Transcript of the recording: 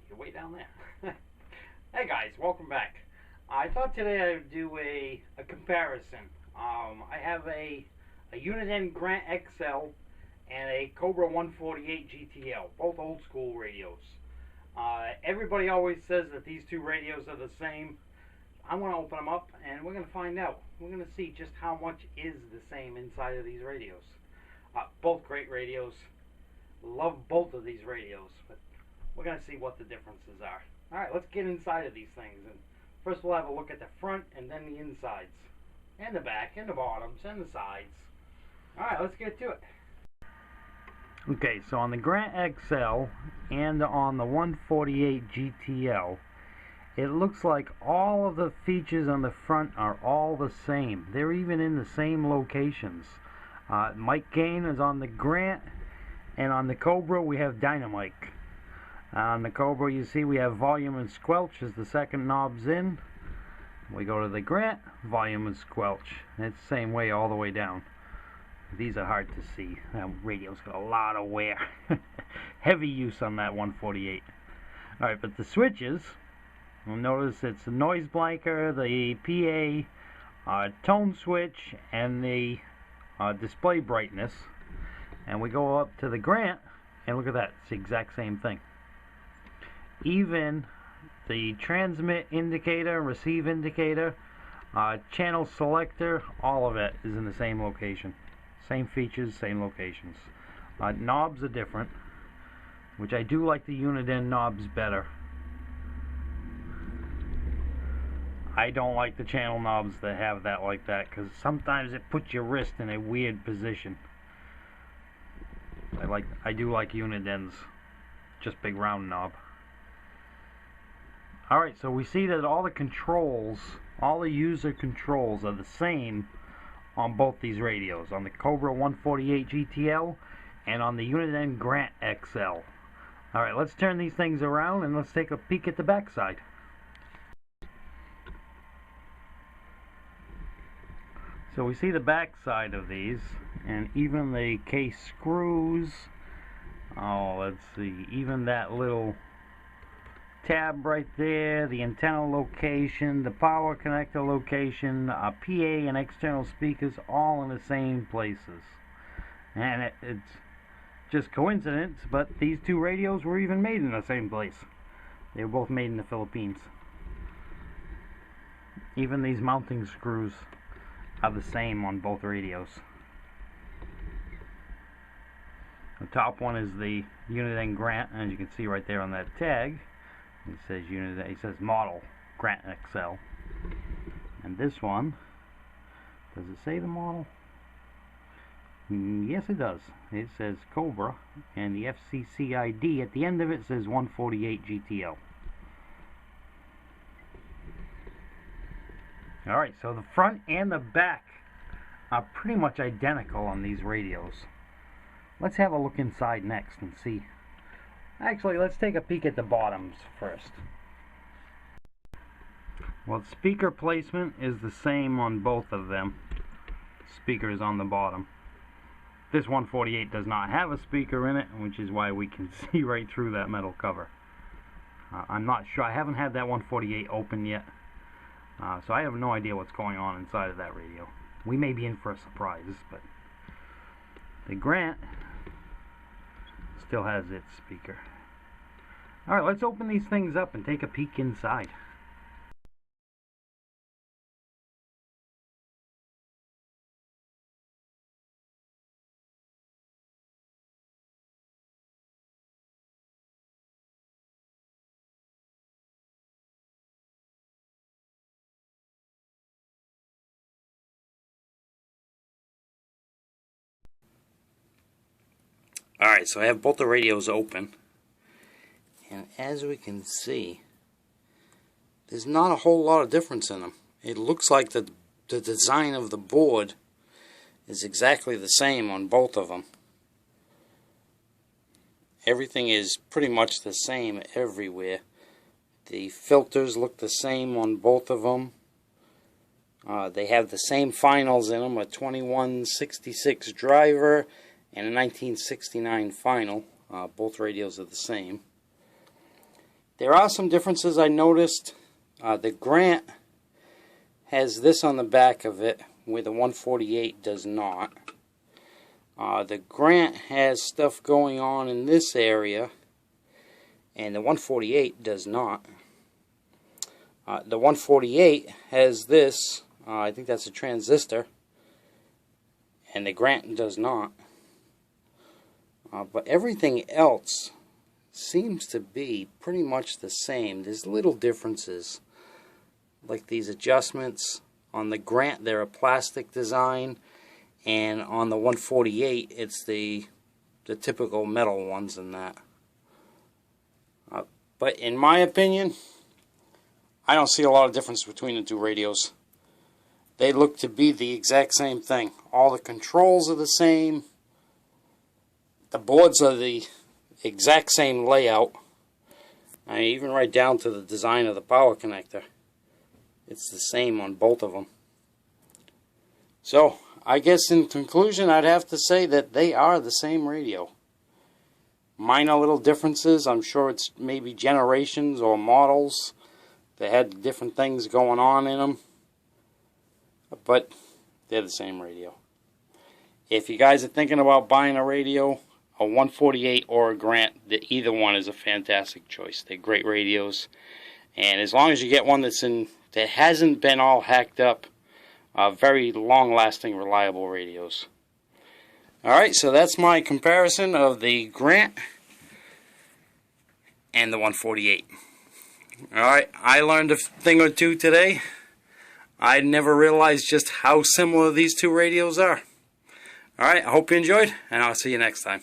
you're way down there. Hey guys, welcome back. I thought today I would do a comparison. I have a Uniden Grant XL and a Cobra 148 GTL, both old school radios. Everybody always says that these two radios are the same. I want to open them up and we're going to find out. We're going to see just how much is the same inside of these radios. Both great radios. Love both of these radios, but we're going to see what the differences are. Alright, let's get inside of these things. And first we'll have a look at the front and then the insides. And the back and the bottoms and the sides. Alright, let's get to it. Okay, so on the Grant XL and on the 148 GTL, it looks like all of the features on the front are all the same. They're even in the same locations. Mic gain is on the Grant, and on the Cobra we have Dynamic. On the Cobra you see we have volume and squelch as the second knob's in. We go to the Grant, volume and squelch. It's the same way all the way down. These are hard to see. That radio's got a lot of wear. Heavy use on that 148. Alright, but the switches, you'll notice it's the noise blanker, the PA, tone switch, and the display brightness. And we go up to the Grant, and look at that. It's the exact same thing. Even the transmit indicator, receive indicator, channel selector, all of it is in the same location. Same features, same locations. Knobs are different, which I do like the Uniden knobs better. I don't like the channel knobs that have that like that, because sometimes it puts your wrist in a weird position. I do like Uniden's just big round knob. Alright, so we see that all the controls, all the user controls are the same on both these radios, on the Cobra 148 GTL and on the Uniden Grant XL. Alright, let's turn these things around and let's take a peek at the back side. So we see the back side of these, and even the case screws. Oh, let's see, even that little tab right there, the antenna location, the power connector location, PA and external speakers all in the same places. And it's just coincidence, but these two radios were even made in the same place. They were both made in the Philippines. Even these mounting screws are the same on both radios. The top one is the Uniden Grant, and as you can see right there on that tag, it says Uniden, it says model Grant XL. And this one, does it say the model? Yes, it does. It says Cobra, and the FCC ID at the end of it says 148 GTL. Alright, so the front and the back are pretty much identical on these radios. Let's have a look inside next and see. Actually, let's take a peek at the bottoms first. Well, speaker placement is the same on both of them. Speaker is on the bottom. This 148 does not have a speaker in it, which is why we can see right through that metal cover. I'm not sure. I haven't had that 148 open yet. So I have no idea what's going on inside of that radio. We may be in for a surprise, but the Grant still has its speaker. Alright, let's open these things up and take a peek inside. Alright, so I have both the radios open, and as we can see, there's not a whole lot of difference in them. It looks like the design of the board is exactly the same on both of them. Everything is pretty much the same everywhere. The filters look the same on both of them. They have the same finals in them, a 2166 driver and a 1969 final. Both radios are the same. There are some differences I noticed. The Grant has this on the back of it, where the 148 does not. The Grant has stuff going on in this area, and the 148 does not. The 148 has this, I think that's a transistor, and the Grant does not. But everything else seems to be pretty much the same. There's little differences, like these adjustments. On the Grant, they're a plastic design, and on the 148, it's the typical metal ones in that. But in my opinion, I don't see a lot of difference between the two radios. They look to be the exact same thing. All the controls are the same. The boards are the exact same layout. I mean, even right down to the design of the power connector. It's the same on both of them. So, I guess in conclusion, I'd have to say that they are the same radio. Minor little differences. I'm sure it's maybe generations or models that had different things going on in them. But they're the same radio. If you guys are thinking about buying a radio, a 148 or a Grant, either one is a fantastic choice. They're great radios, and as long as you get one that hasn't been all hacked up, very long-lasting, reliable radios. Alright, so that's my comparison of the Grant and the 148. Alright, I learned a thing or two today. I never realized just how similar these two radios are. Alright, I hope you enjoyed, and I'll see you next time.